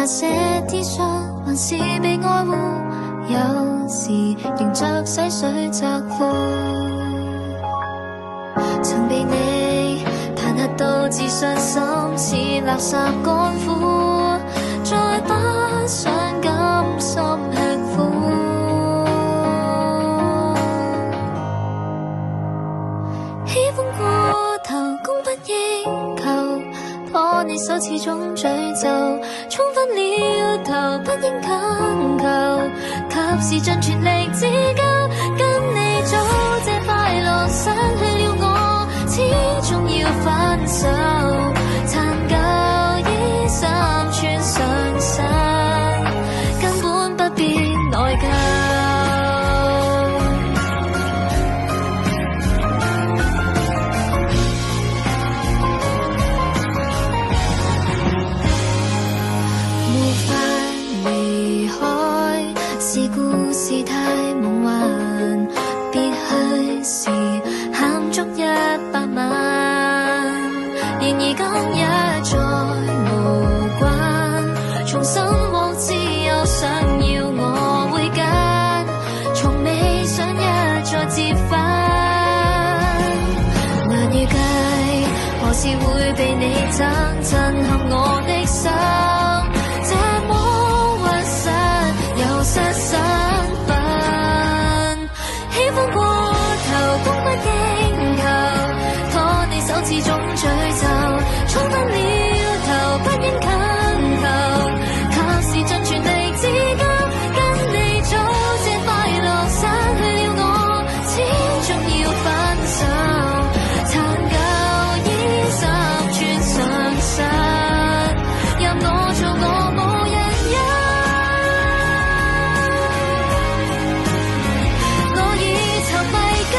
那些 T 恤，還是被愛護，有時仍着洗水窄褲。曾被你彈劾到自信心似垃圾乾枯，再不想甘心吃苦。喜歡過頭，供不應求，拖你手始終詛咒，衝昏了頭，不應強求，及時盡全力自救，跟你早這快樂失去了我，始終要分手，殘舊衣衫穿上身，根本不必內疚。是太夢幻，別去時喊足100萬。然而今日再無關，重生獲自由，想要我會揀，從未想一再接返。難預計何時會被你憎，震撼我的心，這麼屈膝又失身。始終詛咒，衝昏了頭，不應強求，及時盡全力自救，跟你早這快樂失去了我，始終要分手，殘舊衣衫穿上身，任我做我無人有，我已沉迷緊。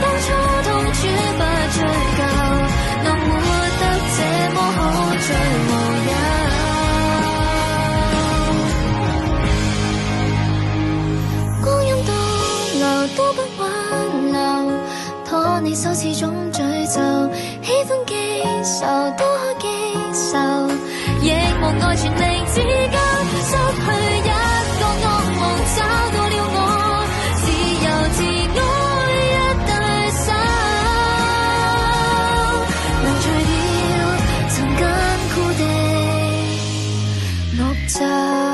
不追究，能活得這麼好，最無憂。光陰倒流都不挽留，拖你手始終詛咒，喜歡記仇都可記仇，亦無愛全力自救，失去一個噩夢，找到了我，自由自愛。除掉曾艱苦的綠袖。